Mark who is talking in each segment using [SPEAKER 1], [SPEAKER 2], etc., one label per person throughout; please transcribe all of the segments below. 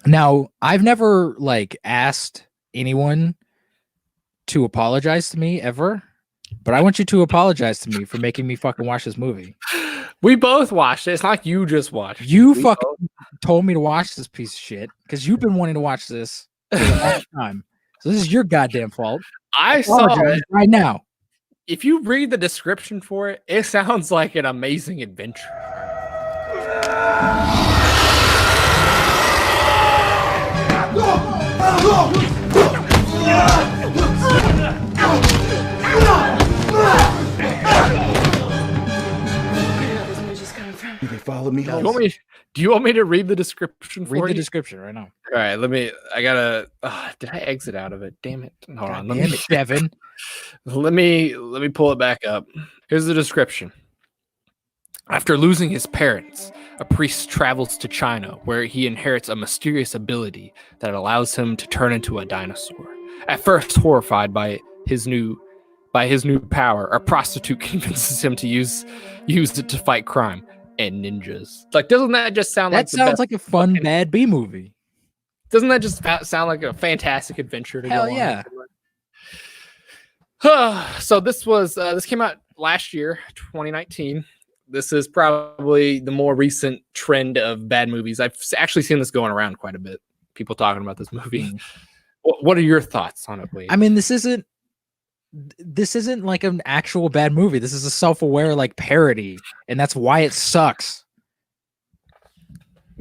[SPEAKER 1] Now, I've never like asked anyone to apologize to me ever, but I want you to apologize to me for making me fucking watch this movie.
[SPEAKER 2] We both watched it. It's not like you just watched.
[SPEAKER 1] You fucking told me to watch this piece of shit because you've been wanting to watch this for a long time. So this is your goddamn fault.
[SPEAKER 2] I saw it
[SPEAKER 1] right now.
[SPEAKER 2] If you read the description for it, it sounds like an amazing adventure.
[SPEAKER 3] They followed me home.
[SPEAKER 2] Do you want me to read the description for you?
[SPEAKER 1] Read the description right now.
[SPEAKER 2] All right, I gotta. Did I exit out of it? Damn it! Hold on.
[SPEAKER 1] Damn it, Devin.
[SPEAKER 2] Let me pull it back up. Here's the description. After losing his parents, a priest travels to China, where he inherits a mysterious ability that allows him to turn into a dinosaur. At first horrified by his new power, a prostitute convinces him to use it to fight crime and ninjas. Like, doesn't that just sound like
[SPEAKER 1] a fun bad B movie?
[SPEAKER 2] Doesn't that just sound like a fantastic adventure to
[SPEAKER 1] Hell
[SPEAKER 2] go
[SPEAKER 1] yeah.
[SPEAKER 2] on? So this came out last year, 2019. This is probably the more recent trend of bad movies. I've actually seen this going around quite a bit. People talking about this movie. What are your thoughts on it, Wade?
[SPEAKER 1] I mean, this isn't like an actual bad movie. This is a self-aware like parody, and that's why it sucks.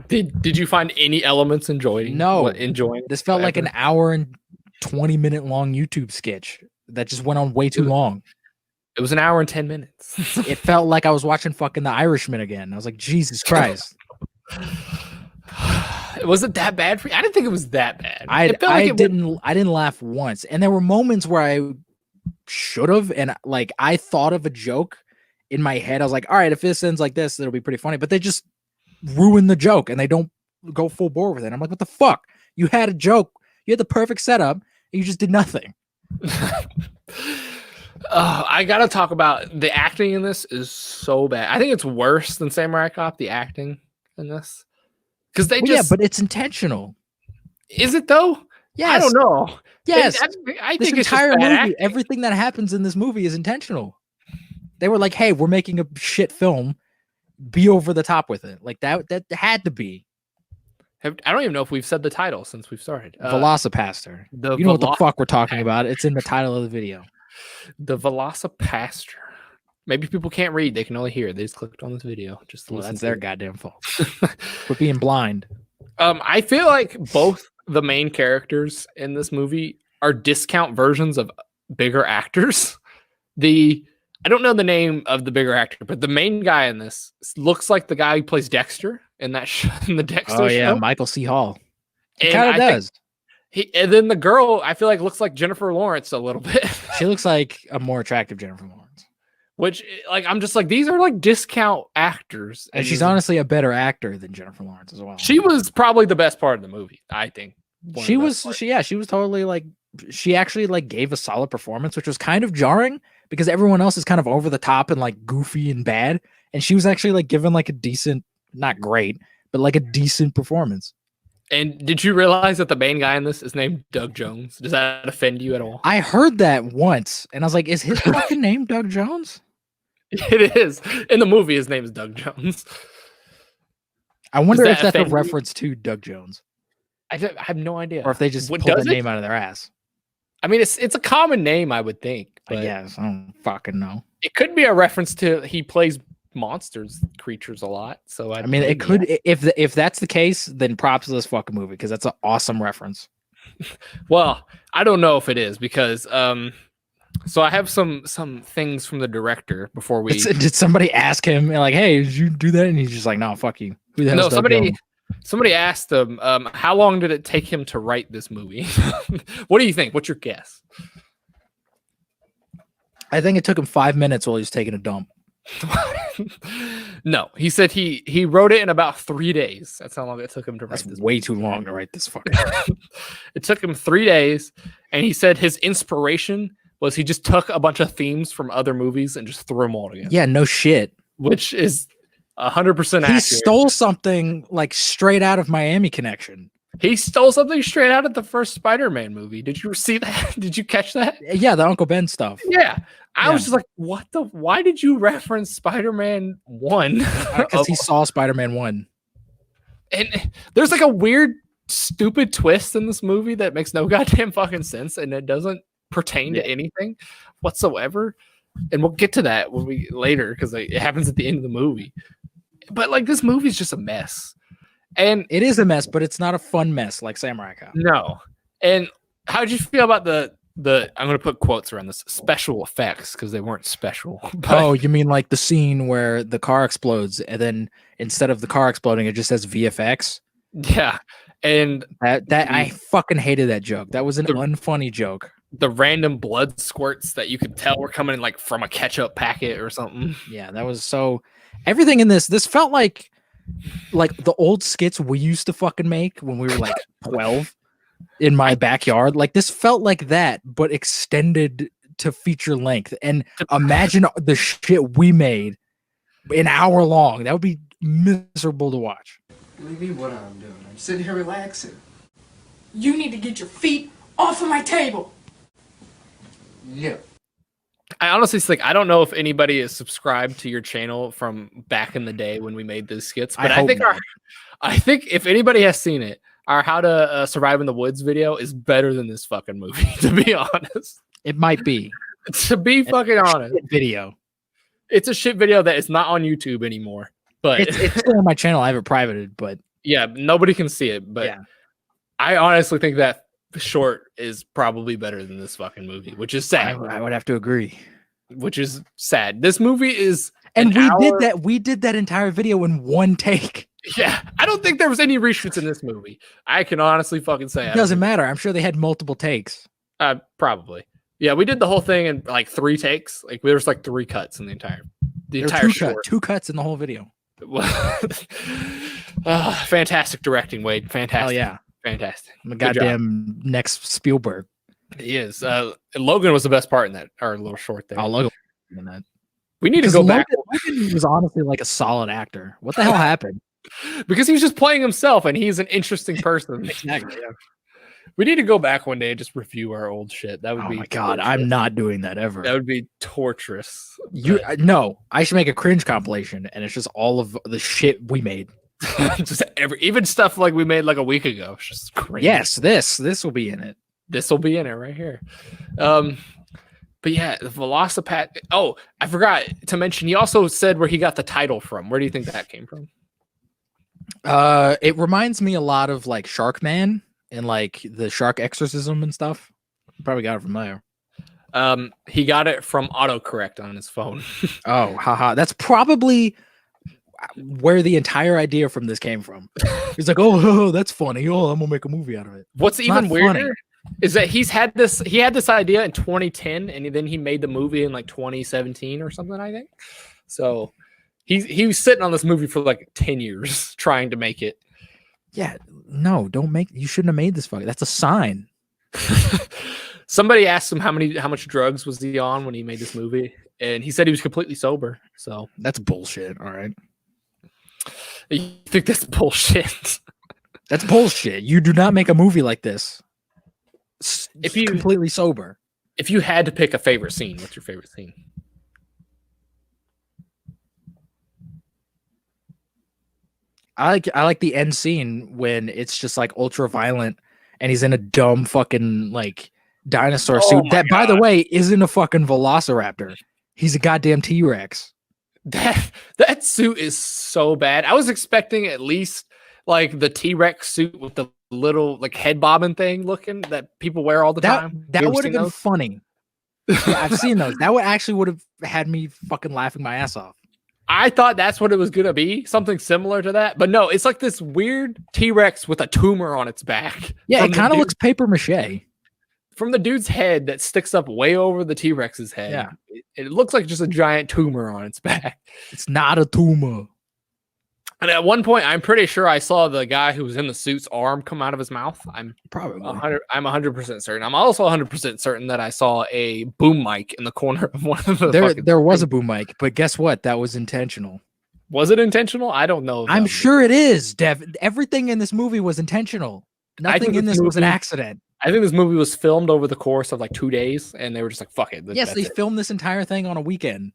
[SPEAKER 2] Did you find any elements enjoying?
[SPEAKER 1] No,
[SPEAKER 2] enjoying.
[SPEAKER 1] This felt like an hour and 20-minute long YouTube sketch that just went on way too long.
[SPEAKER 2] It was an hour and 10 minutes.
[SPEAKER 1] It felt like I was watching fucking The Irishman again. I was like, Jesus Christ.
[SPEAKER 2] Was it that bad for you? I didn't think it was that bad.
[SPEAKER 1] I didn't laugh once. And there were moments where I should have, and like I thought of a joke in my head. I was like, all right, if this ends like this, it'll be pretty funny. But they just ruin the joke and they don't go full bore with it. I'm like, what the fuck? You had a joke. You had the perfect setup and you just did nothing.
[SPEAKER 2] I gotta talk about the acting in this is so bad. I think it's worse than Samurai Cop, the acting in this. Because
[SPEAKER 1] yeah, but it's intentional.
[SPEAKER 2] Is it though?
[SPEAKER 1] Yes.
[SPEAKER 2] I don't know.
[SPEAKER 1] Yes.
[SPEAKER 2] I
[SPEAKER 1] this
[SPEAKER 2] think
[SPEAKER 1] entire
[SPEAKER 2] it's
[SPEAKER 1] movie,
[SPEAKER 2] acting.
[SPEAKER 1] everything that happens in this movie is intentional. They were like, hey, we're making a shit film. Be over the top with it. Like that had to be.
[SPEAKER 2] I don't even know if we've said the title since we've started.
[SPEAKER 1] Velocipastor. You know what the fuck we're talking about. It's in the title of the video.
[SPEAKER 2] The Velocipastor. Maybe people can't read. They can only hear. They just clicked on this video.
[SPEAKER 1] That's their goddamn fault. We're being blind.
[SPEAKER 2] I feel like both the main characters in this movie are discount versions of bigger actors. I don't know the name of the bigger actor, but the main guy in this looks like the guy who plays Dexter in that in the Dexter show.
[SPEAKER 1] Oh yeah, Michael C. Hall. He kind of does.
[SPEAKER 2] And then the girl, I feel like, looks like Jennifer Lawrence a little bit.
[SPEAKER 1] She looks like a more attractive Jennifer Lawrence.
[SPEAKER 2] Which, like, I'm just like, these are like discount actors.
[SPEAKER 1] And she's honestly a better actor than Jennifer Lawrence as well.
[SPEAKER 2] She was probably the best part of the movie, I think.
[SPEAKER 1] She was totally like, she actually like gave a solid performance, which was kind of jarring because everyone else is kind of over the top and like goofy and bad. And she was actually like given like a decent, not great, but like a decent performance.
[SPEAKER 2] And did you realize that the main guy in this is named Doug Jones? Does that offend you at all?
[SPEAKER 1] I heard that once, and I was like, is his fucking name Doug Jones?
[SPEAKER 2] It is. In the movie, his name is Doug Jones.
[SPEAKER 1] I wonder if that's a reference to Doug Jones.
[SPEAKER 2] I have no idea.
[SPEAKER 1] Or if they just pulled the name out of their ass.
[SPEAKER 2] I mean, it's a common name, I would think.
[SPEAKER 1] But yes, I don't fucking know.
[SPEAKER 2] It could be a reference to he plays creatures a lot. So
[SPEAKER 1] I mean, it could. Yeah. If that's the case, then props to this fucking movie because that's an awesome reference.
[SPEAKER 2] Well, I don't know if it is because so I have some things from the director before we.
[SPEAKER 1] Did somebody ask him like, "Hey, did you do that?" And he's just like, "No, fuck you." Who the
[SPEAKER 2] hell? No, somebody asked him, how long did it take him to write this movie? What do you think? What's your guess?
[SPEAKER 1] I think it took him 5 minutes while he was taking a dump.
[SPEAKER 2] No, he said he wrote it in about 3 days. That's how long it took him to write this.
[SPEAKER 1] That's way too long to write this fucking.
[SPEAKER 2] It took him 3 days, and he said his inspiration was he just took a bunch of themes from other movies and just threw them all together.
[SPEAKER 1] Yeah, no shit.
[SPEAKER 2] Which is 100% accurate.
[SPEAKER 1] He stole something like straight out of Miami Connection.
[SPEAKER 2] He stole something straight out of the first Spider-Man movie. Did you see that? Did you catch that?
[SPEAKER 1] Yeah, the Uncle Ben stuff.
[SPEAKER 2] Yeah. I was just like, why did you reference Spider-Man 1?
[SPEAKER 1] Because he saw Spider-Man 1.
[SPEAKER 2] And there's like a weird, stupid twist in this movie that makes no goddamn fucking sense, and it doesn't pertain to anything whatsoever. And we'll get to that later because it happens at the end of the movie. But like, this movie is just a mess. And
[SPEAKER 1] it is a mess, but it's not a fun mess like Samurai Cop.
[SPEAKER 2] No. And how did you feel about the I'm going to put quotes around this, special effects, because they weren't special.
[SPEAKER 1] Oh, you mean like the scene where the car explodes and then instead of the car exploding, it just says VFX?
[SPEAKER 2] Yeah. And
[SPEAKER 1] that I fucking hated that joke. That was an unfunny joke.
[SPEAKER 2] The random blood squirts that you could tell were coming like from a ketchup packet or something.
[SPEAKER 1] Yeah, that was so... Everything in this felt like the old skits we used to fucking make when we were like 12 in my backyard. Like, this felt like that, but extended to feature length. And imagine the shit we made an hour long. That would be miserable to watch.
[SPEAKER 3] Leave me what I'm doing. I'm sitting here relaxing.
[SPEAKER 4] You need to get your feet off of my table.
[SPEAKER 3] Yeah.
[SPEAKER 2] I honestly think I don't know if anybody is subscribed to your channel from back in the day when we made those skits, but I think if anybody has seen it, our How to Survive in the Woods video is better than this fucking movie. To be honest,
[SPEAKER 1] it might be.
[SPEAKER 2] To be fucking honest,
[SPEAKER 1] video.
[SPEAKER 2] It's a shit video that is not on YouTube anymore. But
[SPEAKER 1] it's still on my channel. I have it privated, but
[SPEAKER 2] yeah, nobody can see it. But
[SPEAKER 1] yeah.
[SPEAKER 2] I honestly think that short is probably better than this fucking movie, which is sad.
[SPEAKER 1] I would have to agree.
[SPEAKER 2] Which is sad. This movie is,
[SPEAKER 1] and we did that entire video in one take.
[SPEAKER 2] Yeah, I don't think there was any reshoots in this movie. I can honestly fucking say
[SPEAKER 1] it doesn't matter. I'm sure they had multiple takes.
[SPEAKER 2] Probably. Yeah, we did the whole thing in like 3 takes. Like there was like 3 cuts in the entire short.
[SPEAKER 1] 2 cuts in the whole video.
[SPEAKER 2] Fantastic directing, Wade. Fantastic.
[SPEAKER 1] Oh yeah,
[SPEAKER 2] fantastic.
[SPEAKER 1] The goddamn next Spielberg.
[SPEAKER 2] He is. Logan was the best part in that, our little short there.
[SPEAKER 1] Oh, Logan in that.
[SPEAKER 2] We need to go back.
[SPEAKER 1] Logan was honestly like a solid actor. What the hell happened?
[SPEAKER 2] Because he was just playing himself, and he's an interesting person.
[SPEAKER 1] Exactly. Yeah.
[SPEAKER 2] We need to go back one day and just review our old shit. That would be.
[SPEAKER 1] Oh my god, I'm not doing that ever.
[SPEAKER 2] That would be torturous.
[SPEAKER 1] No, I should make a cringe compilation, and it's just all of the shit we made.
[SPEAKER 2] Just even stuff like we made like a week ago. It's just crazy.
[SPEAKER 1] Yes, this will be in it.
[SPEAKER 2] This will be in it right here. But yeah, the Velocipastor. Oh, I forgot to mention. He also said where he got the title from. Where do you think that came from?
[SPEAKER 1] It reminds me a lot of like Sharkman and like the shark exorcism and stuff. Probably got it from there.
[SPEAKER 2] He got it from autocorrect on his phone.
[SPEAKER 1] Oh, haha. That's probably where the entire idea from this came from. He's like, oh, that's funny. Oh, I'm gonna make a movie out of it.
[SPEAKER 2] What's even weirder is that he had this idea in 2010, and then he made the movie in like 2017 or something, I think. So he was sitting on this movie for like 10 years trying to make it.
[SPEAKER 1] Yeah, no, you shouldn't have made this fucking. That's a sign.
[SPEAKER 2] Somebody asked him how much drugs was he on when he made this movie, and he said he was completely sober. So
[SPEAKER 1] that's bullshit. All right.
[SPEAKER 2] You think that's bullshit?
[SPEAKER 1] That's bullshit. You do not make a movie like this
[SPEAKER 2] if you
[SPEAKER 1] completely sober.
[SPEAKER 2] If you had to pick a favorite scene, what's your favorite scene?
[SPEAKER 1] I like the end scene when it's just like ultra violent and he's in a dumb fucking like dinosaur suit that, by the way, isn't a fucking velociraptor. He's a goddamn T-Rex.
[SPEAKER 2] That suit is so bad. I was expecting at least like the T-Rex suit with the little like head bobbing thing looking that people wear all the time.
[SPEAKER 1] That would have been funny. Yeah, I've seen those. That would have had me fucking laughing my ass off.
[SPEAKER 2] I thought that's what it was gonna be, something similar to that, but no, it's like this weird T-Rex with a tumor on its back.
[SPEAKER 1] Yeah, it kind of looks paper mache.
[SPEAKER 2] From the dude's head that sticks up way over the T-Rex's head.
[SPEAKER 1] Yeah,
[SPEAKER 2] it looks like just a giant tumor on its back.
[SPEAKER 1] It's not a tumor.
[SPEAKER 2] And at one point, I'm pretty sure I saw the guy who was in the suit's arm come out of his mouth. I'm 100% certain. I'm also 100% certain that I saw a boom mic in the corner of one of the.
[SPEAKER 1] There was a boom mic, but guess what? That was intentional.
[SPEAKER 2] Was it intentional? I don't know.
[SPEAKER 1] I'm sure it is, Dev. Everything in this movie was intentional. Nothing in this was an accident.
[SPEAKER 2] I think this movie was filmed over the course of like 2 days, and they were just like, "Fuck it."
[SPEAKER 1] Yes, they filmed this entire thing on a weekend.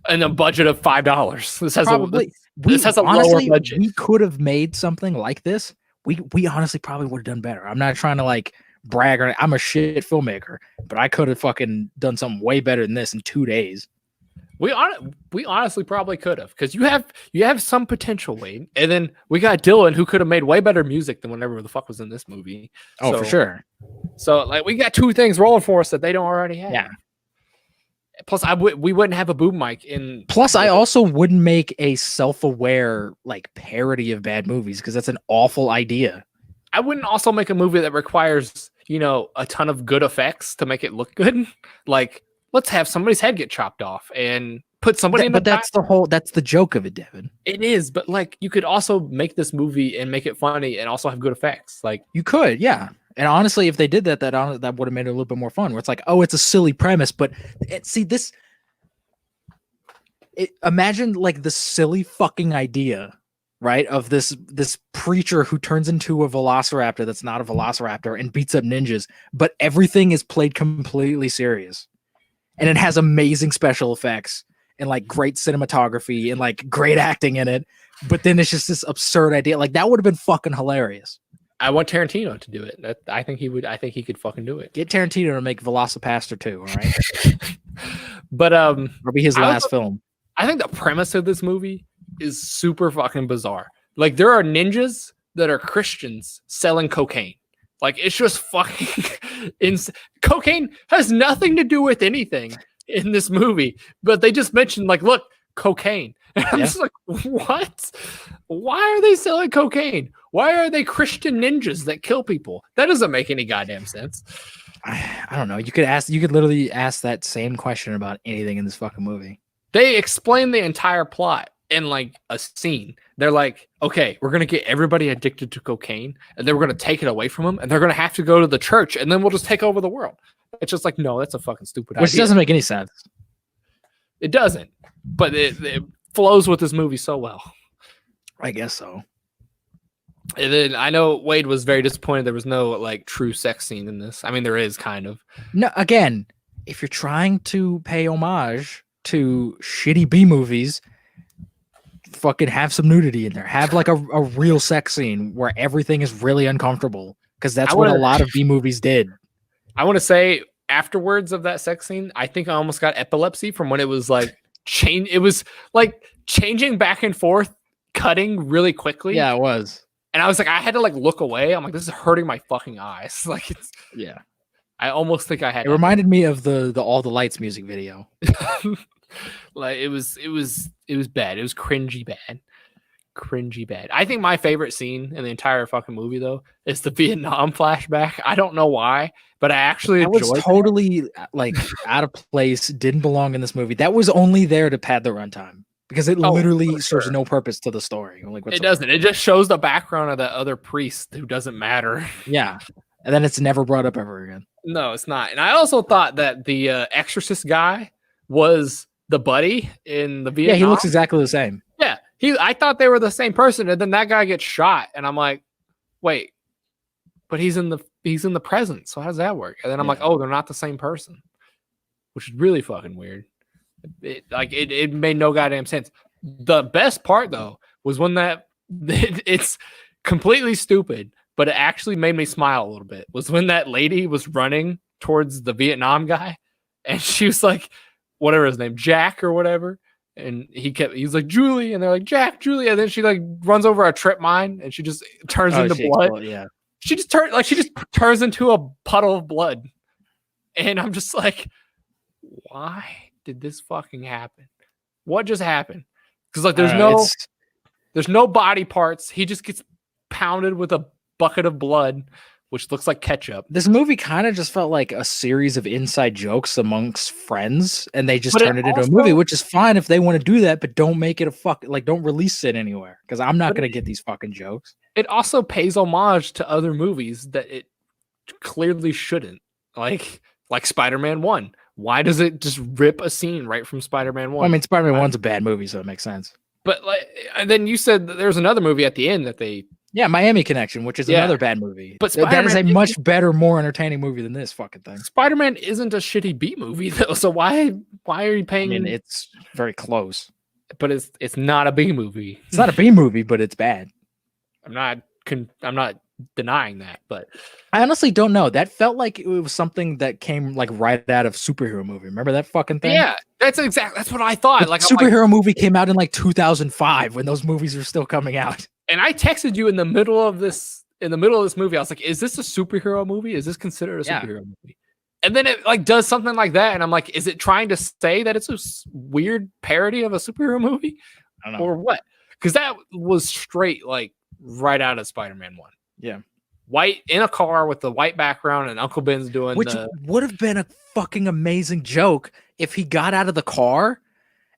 [SPEAKER 2] And a budget of $5. This has
[SPEAKER 1] Probably.
[SPEAKER 2] this has a
[SPEAKER 1] honestly,
[SPEAKER 2] lower budget.
[SPEAKER 1] We could have made something like this. We honestly probably would have done better. I'm not trying to like brag or I'm a shit filmmaker, but I could have fucking done something way better than this in 2 days.
[SPEAKER 2] We honestly probably could have, because you have some potential, Wade, and then we got Dylan, who could have made way better music than whatever the fuck was in this movie.
[SPEAKER 1] Oh,
[SPEAKER 2] so,
[SPEAKER 1] for sure.
[SPEAKER 2] So like we got two things rolling for us that they don't already have.
[SPEAKER 1] Yeah.
[SPEAKER 2] Plus, we wouldn't have a boom mic in.
[SPEAKER 1] Plus, I also wouldn't make a self-aware like parody of bad movies because that's an awful idea.
[SPEAKER 2] I wouldn't also make a movie that requires, a ton of good effects to make it look good. Like, let's have somebody's head get chopped off and put somebody in the.
[SPEAKER 1] But that's the joke of it, Devin.
[SPEAKER 2] It is, but like you could also make this movie and make it funny and also have good effects. Like
[SPEAKER 1] you could, yeah. And honestly, if they did that, that would have made it a little bit more fun. Where it's like, oh, it's a silly premise, but imagine like the silly fucking idea, right, of this preacher who turns into a velociraptor that's not a velociraptor and beats up ninjas, but everything is played completely serious, and it has amazing special effects and like great cinematography and like great acting in it. But then it's just this absurd idea. Like that would have been fucking hilarious.
[SPEAKER 2] I want Tarantino to do it. I think he would. I think he could fucking do it.
[SPEAKER 1] Get Tarantino to make Velocipastor 2, all right?
[SPEAKER 2] But
[SPEAKER 1] it'll be his last film.
[SPEAKER 2] I think the premise of this movie is super fucking bizarre. Like there are ninjas that are Christians selling cocaine. Like it's just fucking cocaine has nothing to do with anything in this movie, but they just mentioned like, look, cocaine. And I'm just like, what? Why are they selling cocaine? Why are they Christian ninjas that kill people? That doesn't make any goddamn sense.
[SPEAKER 1] I don't know. You could literally ask that same question about anything in this fucking movie.
[SPEAKER 2] They explain the entire plot in like a scene. They're like, okay, we're going to get everybody addicted to cocaine and then we're going to take it away from them and they're going to have to go to the church and then we'll just take over the world. It's just like, no, that's a fucking stupid idea.
[SPEAKER 1] Which doesn't make any sense.
[SPEAKER 2] It doesn't, but it flows with this movie so well.
[SPEAKER 1] I guess so.
[SPEAKER 2] And then I know Wade was very disappointed there was no like true sex scene in this. I mean, there is kind of.
[SPEAKER 1] No, again, if you're trying to pay homage to shitty B movies, fucking have some nudity in there. Have like a real sex scene where everything is really uncomfortable, because that's what a lot of B movies did.
[SPEAKER 2] I want to say afterwards of that sex scene, I think I almost got epilepsy from when it was like it was like changing back and forth, cutting really quickly.
[SPEAKER 1] Yeah, it was. And
[SPEAKER 2] I was like, I had to like look away. I'm like, this is hurting my fucking eyes. Like it's I almost think I had.
[SPEAKER 1] It reminded me of the All the Lights music video.
[SPEAKER 2] Like it was bad. It was cringy bad. I think my favorite scene in the entire fucking movie though is the Vietnam flashback. I don't know why, but I actually enjoyed it.
[SPEAKER 1] Was totally like out of place. Didn't belong in this movie. That was only there to pad the runtime. Because it literally serves no purpose to the story. Like,
[SPEAKER 2] it doesn't. It just shows the background of that other priest who doesn't matter.
[SPEAKER 1] Yeah. And then it's never brought up ever again.
[SPEAKER 2] No, it's not. And I also thought that the exorcist guy was the buddy in the Vietnam.
[SPEAKER 1] Yeah, he looks exactly the same.
[SPEAKER 2] Yeah. I thought they were the same person. And then that guy gets shot. And I'm like, wait, but he's in the present. So how does that work? And then I'm like, oh, they're not the same person, which is really fucking weird. It made no goddamn sense. The best part though was when it's completely stupid, but it actually made me smile a little bit. Was when that lady was running towards the Vietnam guy, and she was like, whatever his name, Jack or whatever, and he's like Julie, and they're like Jack, Julie, and then she like runs over a trip mine, and she just turns into blood. Yeah, she just turns into a puddle of blood, and I'm just like, why did this fucking happen? What just happened? Because like there's no body parts. He just gets pounded with a bucket of blood, which looks like ketchup.
[SPEAKER 1] This movie kind of just felt like a series of inside jokes amongst friends, and they just turned it into a movie, which is fine if they want to do that, but don't make it don't release it anywhere, because I'm not gonna get these fucking jokes.
[SPEAKER 2] It also pays homage to other movies that it clearly shouldn't, like Spider-Man 1. Why does it just rip a scene right from Spider-Man 1?
[SPEAKER 1] Well, I mean, Spider-Man 1's a bad movie, so it makes sense.
[SPEAKER 2] But and then you said that there's another movie at the end that they
[SPEAKER 1] Yeah, Miami Connection, which is
[SPEAKER 2] Yeah.
[SPEAKER 1] another bad movie.
[SPEAKER 2] But
[SPEAKER 1] That is a
[SPEAKER 2] Spider-Man
[SPEAKER 1] much better, more entertaining movie than this fucking thing.
[SPEAKER 2] Spider-Man isn't a shitty B movie though, so why are you
[SPEAKER 1] I
[SPEAKER 2] paying?
[SPEAKER 1] mean, it's very close.
[SPEAKER 2] But it's not a B movie.
[SPEAKER 1] It's not a B movie, but it's bad.
[SPEAKER 2] I'm not denying that, but
[SPEAKER 1] I honestly don't know. That felt like it was something that came like right out of superhero movie. Remember that fucking thing?
[SPEAKER 2] yeah, that's what I thought.
[SPEAKER 1] The
[SPEAKER 2] Like
[SPEAKER 1] superhero movie came out in like 2005 when those movies were still coming out.
[SPEAKER 2] and I texted you in the middle of this movie. I was like, "Is this a superhero movie? Is this considered a
[SPEAKER 1] Yeah.
[SPEAKER 2] superhero movie?" And then it like does something like that, and I'm like, "Is it trying to say that it's a weird parody of a superhero movie,
[SPEAKER 1] I don't know.
[SPEAKER 2] or what?" Because that was straight like right out of Spider-Man 1.
[SPEAKER 1] Yeah.
[SPEAKER 2] White in a car with the white background, and Uncle Ben's doing
[SPEAKER 1] Which would have been a fucking amazing joke if he got out of the car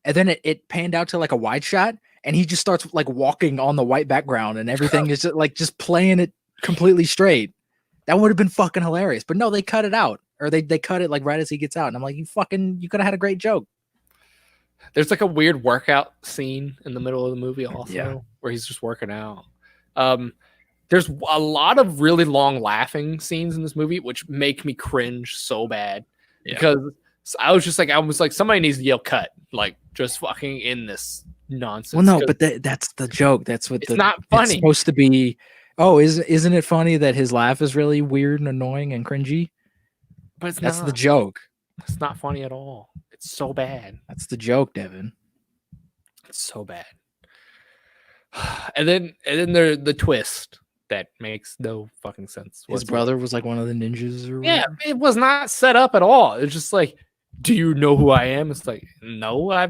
[SPEAKER 1] and then it panned out to like a wide shot and he just starts like walking on the white background and everything is just playing it completely straight. That would have been fucking hilarious. But no, they cut it out. Or they cut it like right as he gets out. And I'm like, you could have had a great joke.
[SPEAKER 2] There's like a weird workout scene in the middle of the movie also where he's just working out. There's a lot of really long laughing scenes in this movie, which make me cringe so bad because I was like, somebody needs to yell cut, like just fucking in this nonsense.
[SPEAKER 1] Well, no, but that's the joke. That's what
[SPEAKER 2] it's not funny.
[SPEAKER 1] It's supposed to be. Oh, isn't it funny that his laugh is really weird and annoying and cringy?
[SPEAKER 2] But
[SPEAKER 1] that's the joke.
[SPEAKER 2] It's not funny at all. It's so bad.
[SPEAKER 1] That's the joke, Devin.
[SPEAKER 2] It's so bad. And then the twist that makes no fucking sense.
[SPEAKER 1] His brother was like one of the ninjas or
[SPEAKER 2] yeah,
[SPEAKER 1] whatever.
[SPEAKER 2] it was not set up at all. It's just like, do you know who I am? It's like, no,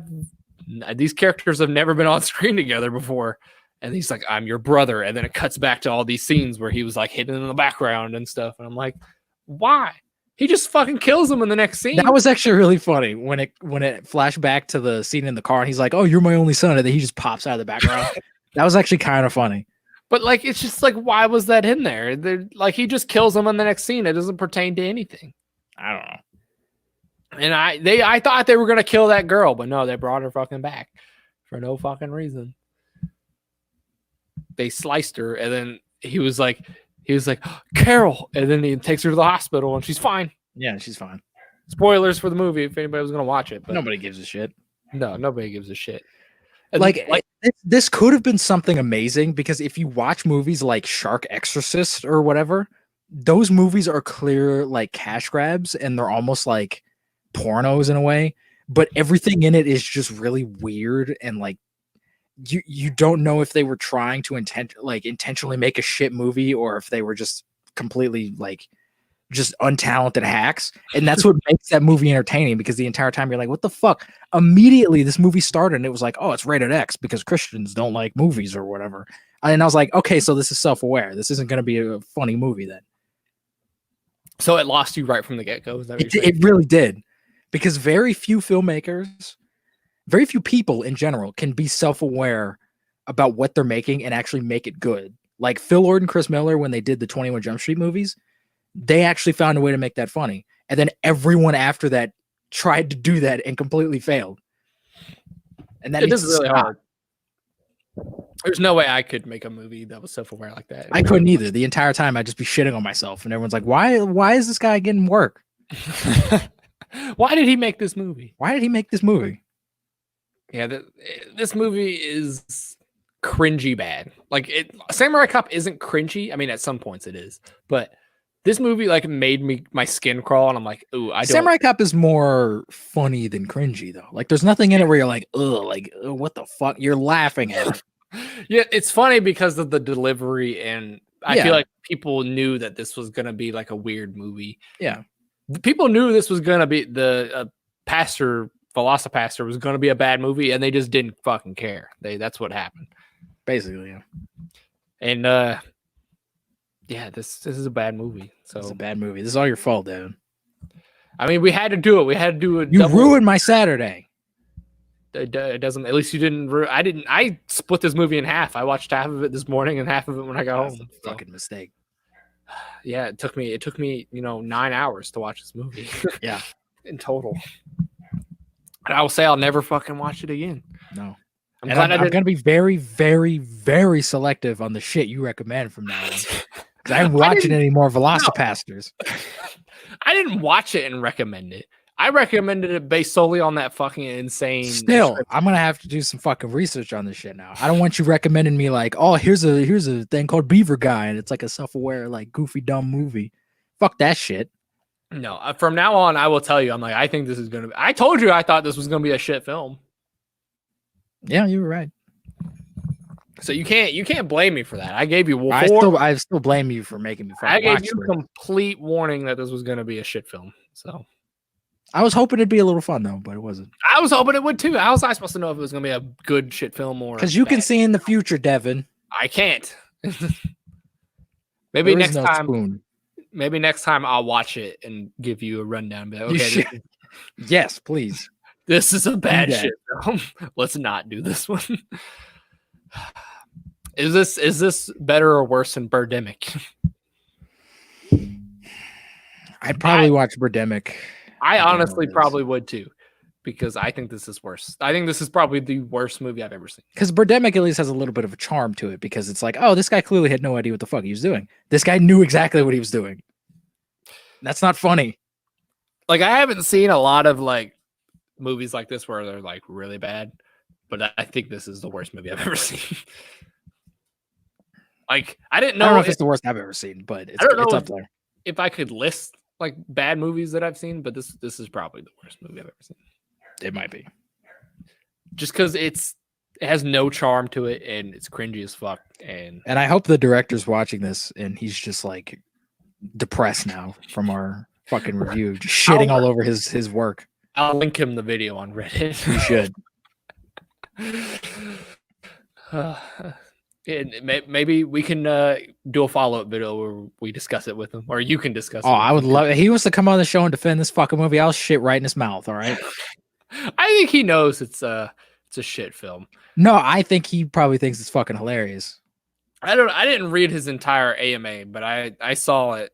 [SPEAKER 2] these characters have never been on screen together before. And he's like, I'm your brother. And then it cuts back to all these scenes where he was like hidden in the background and stuff. And I'm like, why? He just fucking kills him in the next scene.
[SPEAKER 1] That was actually really funny when it flashed back to the scene in the car and he's like, oh, you're my only son. And then he just pops out of the background. That was actually kind of funny.
[SPEAKER 2] But like, it's just like, why was that in there? Like, he just kills him in the next scene. It doesn't pertain to anything.
[SPEAKER 1] I don't know.
[SPEAKER 2] And I thought they were gonna kill that girl, but no, they brought her fucking back for no fucking reason. They sliced her, and then he was like, Carol, and then he takes her to the hospital, and she's fine.
[SPEAKER 1] Yeah, she's fine.
[SPEAKER 2] Spoilers for the movie if anybody was gonna watch it, but
[SPEAKER 1] Nobody gives a shit.
[SPEAKER 2] No, nobody gives a shit. And
[SPEAKER 1] like this could have been something amazing because if you watch movies like Shark Exorcist or whatever, those movies are clear like cash grabs and they're almost like pornos in a way, but everything in it is just really weird and like you don't know if they were trying to intentionally make a shit movie or if they were just completely like just untalented hacks. And that's what makes that movie entertaining because the entire time you're like, what the fuck? Immediately this movie started and it was like, oh, it's rated X because Christians don't like movies or whatever. And I was like, okay, so this is self-aware. This isn't going to be a funny movie then.
[SPEAKER 2] So it lost you right from the get-go. Is that what you're saying?
[SPEAKER 1] It really did. Because very few filmmakers, very few people in general can be self-aware about what they're making and actually make it good. Like Phil Lord and Chris Miller, when they did the 21 Jump Street movies, they actually found a way to make that funny. And then everyone after that tried to do that and completely failed. And that
[SPEAKER 2] is really hard. There's no way I could make a movie that was self-aware like that.
[SPEAKER 1] I couldn't either. The entire time I'd just be shitting on myself. And everyone's like, why is this guy getting work?
[SPEAKER 2] Why did he make this movie?
[SPEAKER 1] Why did he make this movie?
[SPEAKER 2] Yeah, this movie is cringy bad. Like Samurai Cop isn't cringy. I mean, at some points it is, but this movie like made my skin crawl, and I'm like, ooh, I don't.
[SPEAKER 1] Samurai Cop is more funny than cringy though. Like, there's nothing in it where you're like, ugh, what the fuck? You're laughing at it.
[SPEAKER 2] Yeah, it's funny because of the delivery, and I feel like people knew that this was gonna be like a weird movie.
[SPEAKER 1] Yeah,
[SPEAKER 2] people knew this was gonna be the Velocipastor was gonna be a bad movie, and they just didn't fucking care. That's what happened,
[SPEAKER 1] basically. Yeah,
[SPEAKER 2] and yeah, this is a bad movie. So
[SPEAKER 1] it's a bad movie. This is all your fault, Devin.
[SPEAKER 2] I mean, we had to do it. We had to do it.
[SPEAKER 1] You ruined my Saturday.
[SPEAKER 2] It doesn't. At least you didn't. I didn't. I split this movie in half. I watched half of it this morning and half of it when I got home.
[SPEAKER 1] Fucking mistake.
[SPEAKER 2] Yeah, it took me 9 hours to watch this movie.
[SPEAKER 1] Yeah,
[SPEAKER 2] in total. And I will say I'll never fucking watch it again.
[SPEAKER 1] No.
[SPEAKER 2] I'm glad
[SPEAKER 1] I'm gonna be very, very, very selective on the shit you recommend from now on. Because I ain't watching any more Velocipastors.
[SPEAKER 2] I didn't watch it and recommend it. I recommended it based solely on that fucking insane.
[SPEAKER 1] Still, I'm gonna have to do some fucking research on this shit now. I don't want you recommending me like, oh, here's a thing called Beaver Guy, and it's like a self-aware, like goofy, dumb movie. Fuck that shit.
[SPEAKER 2] No, from now on, I will tell you. I'm like, I think this is gonna be. I told you I thought this was gonna be a shit film.
[SPEAKER 1] Yeah, you were right.
[SPEAKER 2] So you can't blame me for that. I gave you.
[SPEAKER 1] I still blame you for making me.
[SPEAKER 2] I gave you complete warning that this was gonna be a shit film. So.
[SPEAKER 1] I was hoping it'd be a little fun though, but it wasn't.
[SPEAKER 2] I was hoping it would too. How was I supposed to know if it was going to be a good shit film or?
[SPEAKER 1] Because you can see in the future, Devin.
[SPEAKER 2] I can't. Maybe next time.
[SPEAKER 1] Spoon.
[SPEAKER 2] Maybe next time I'll watch it and give you a rundown. And be like, okay,
[SPEAKER 1] yes, please.
[SPEAKER 2] This is a bad shit film. Let's not do this one. Is this better or worse than Birdemic?
[SPEAKER 1] I'd probably watch Birdemic.
[SPEAKER 2] I honestly probably would too, because I think this is worse. I think this is probably the worst movie I've ever seen.
[SPEAKER 1] Because Birdemic at least has a little bit of a charm to it, because it's like, oh, this guy clearly had no idea what the fuck he was doing. This guy knew exactly what he was doing. That's not funny.
[SPEAKER 2] Like, I haven't seen a lot of like movies like this where they're like really bad, but I think this is the worst movie I've ever seen. Like, I don't know
[SPEAKER 1] if it's the worst I've ever seen, but it's up there.
[SPEAKER 2] If I could list like bad movies that I've seen, but this is probably the worst movie I've ever seen.
[SPEAKER 1] It might be. Just
[SPEAKER 2] because it has no charm to it and it's cringy as fuck. And
[SPEAKER 1] I hope the director's watching this and he's just like depressed now from our fucking review, just shitting all over his work.
[SPEAKER 2] I'll link him the video on Reddit.
[SPEAKER 1] You should.
[SPEAKER 2] Maybe we can do a follow-up video where we discuss it with him, or you can discuss it.
[SPEAKER 1] Oh, I would love it. He wants to come on the show and defend this fucking movie. I'll shit right in his mouth. All right.
[SPEAKER 2] I think he knows it's a shit film.
[SPEAKER 1] No, I think he probably thinks it's fucking hilarious.
[SPEAKER 2] I didn't read his entire AMA, but I saw it.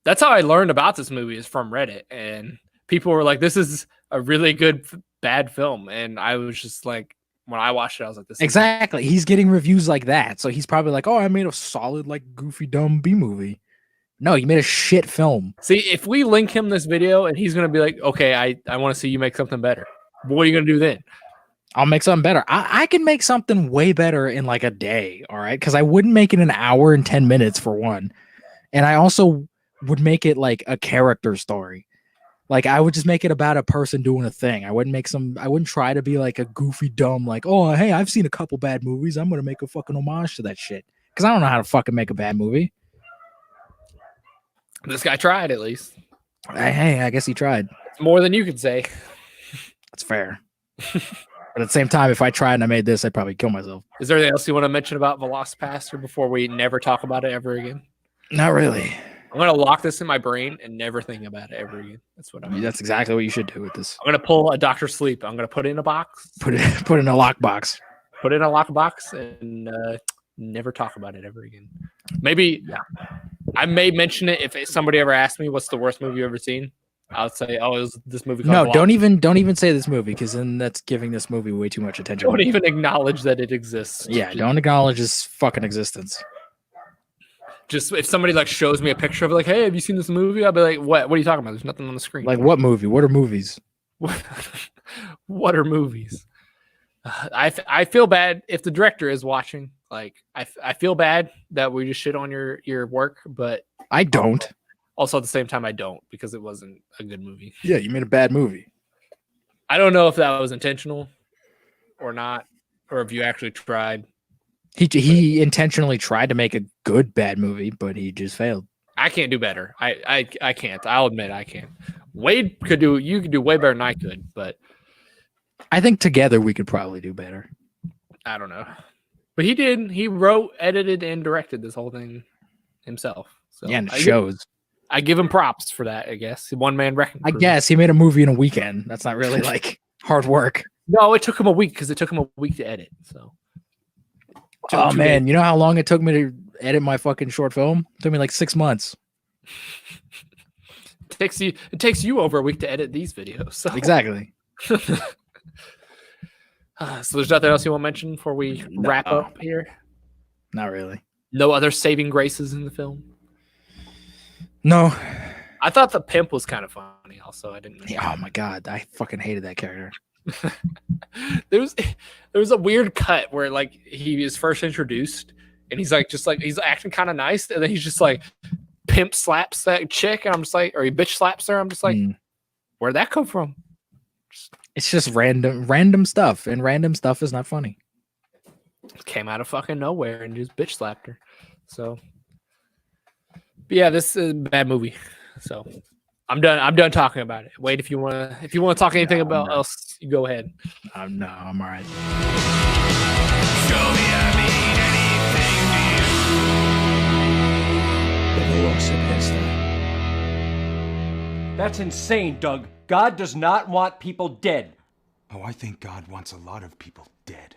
[SPEAKER 2] That's how I learned about this movie, is from Reddit, and people were like, "This is a really good bad film," and I was just like, when I watched it, I was like, "This
[SPEAKER 1] exactly." He's getting reviews like that, so he's probably like, "Oh, I made a solid, like, goofy, dumb B movie." No, you made a shit film.
[SPEAKER 2] See, if we link him this video, and he's gonna be like, "Okay, I want to see you make something better." What are you gonna do then?
[SPEAKER 1] I'll make something better. I can make something way better in like a day. All right, because I wouldn't make it an hour and 10 minutes for one, and I also would make it like a character story. Like, I would just make it about a person doing a thing. I wouldn't try to be like a goofy, dumb, like, oh, hey, I've seen a couple bad movies. I'm going to make a fucking homage to that shit. Because I don't know how to fucking make a bad movie.
[SPEAKER 2] This guy tried, at least.
[SPEAKER 1] Hey, I guess he tried.
[SPEAKER 2] It's more than you could say.
[SPEAKER 1] That's fair. But at the same time, if I tried and I made this, I'd probably kill myself.
[SPEAKER 2] Is there anything else you want to mention about Velocipastor before we never talk about it ever again?
[SPEAKER 1] Not really.
[SPEAKER 2] I'm going to lock this in my brain and never think about it ever again. That's what I'm.
[SPEAKER 1] That's exactly what you should do with this.
[SPEAKER 2] I'm going to pull a Dr. Sleep. I'm going to put it in a box.
[SPEAKER 1] Put it in a lockbox.
[SPEAKER 2] Put it in a lockbox and never talk about it ever again. Maybe I may mention it if somebody ever asked me what's the worst movie you've ever seen. I would say, oh, it was this movie.
[SPEAKER 1] No, don't even say this movie, because then that's giving this movie way too much attention.
[SPEAKER 2] Don't even acknowledge that it exists.
[SPEAKER 1] Yeah, don't acknowledge its fucking existence.
[SPEAKER 2] Just if somebody like shows me a picture of it, like, hey, have you seen this movie? I'll be like, what? What are you talking about? There's nothing on the screen.
[SPEAKER 1] Like, what movie? What are movies?
[SPEAKER 2] What are movies? I feel bad if the director is watching. Like, I feel bad that we just shit on your work, but
[SPEAKER 1] I don't.
[SPEAKER 2] Also, at the same time, I don't, because it wasn't a good movie.
[SPEAKER 1] Yeah, you made a bad movie.
[SPEAKER 2] I don't know if that was intentional or not, or if you actually tried.
[SPEAKER 1] He intentionally tried to make a good bad movie, but he just failed.
[SPEAKER 2] I can't do better. I can't. I'll admit I can't. Wade could do. You could do way better than I could, but
[SPEAKER 1] I think together we could probably do better.
[SPEAKER 2] I don't know. But he did. He wrote, edited, and directed this whole thing himself. So
[SPEAKER 1] yeah, and it shows.
[SPEAKER 2] I give him props for that, I guess. One man wrecking crew.
[SPEAKER 1] I guess he made a movie in a weekend. That's not really like hard work.
[SPEAKER 2] No, it took him a week, because it took him a week to edit. So.
[SPEAKER 1] Oh man, you know how long it took me to edit my fucking short film? It took me like 6 months.
[SPEAKER 2] It takes you over a week to edit these videos. So.
[SPEAKER 1] Exactly.
[SPEAKER 2] So there's nothing else you want to mention before we wrap up here?
[SPEAKER 1] Not really.
[SPEAKER 2] No other saving graces in the film?
[SPEAKER 1] No.
[SPEAKER 2] I thought the pimp was kind of funny also. I didn't.
[SPEAKER 1] Oh my god, I fucking hated that character.
[SPEAKER 2] there was a weird cut where like he is first introduced and he's like he's acting kind of nice and then he's just like pimp slaps that chick and I'm just like, or he bitch slaps her. I'm just like, where'd that come from?
[SPEAKER 1] It's just random stuff, and random stuff is not funny.
[SPEAKER 2] Came out of fucking nowhere and just bitch slapped her. So, but yeah, this is a bad movie. So I'm done talking about it. Wait, if you want to talk anything about else, you go ahead.
[SPEAKER 1] No, I'm all right.
[SPEAKER 5] Show me I mean anything to you.
[SPEAKER 1] The Velocipastor.
[SPEAKER 6] That's insane, Doug. God does not want people dead.
[SPEAKER 7] Oh, I think God wants a lot of people dead.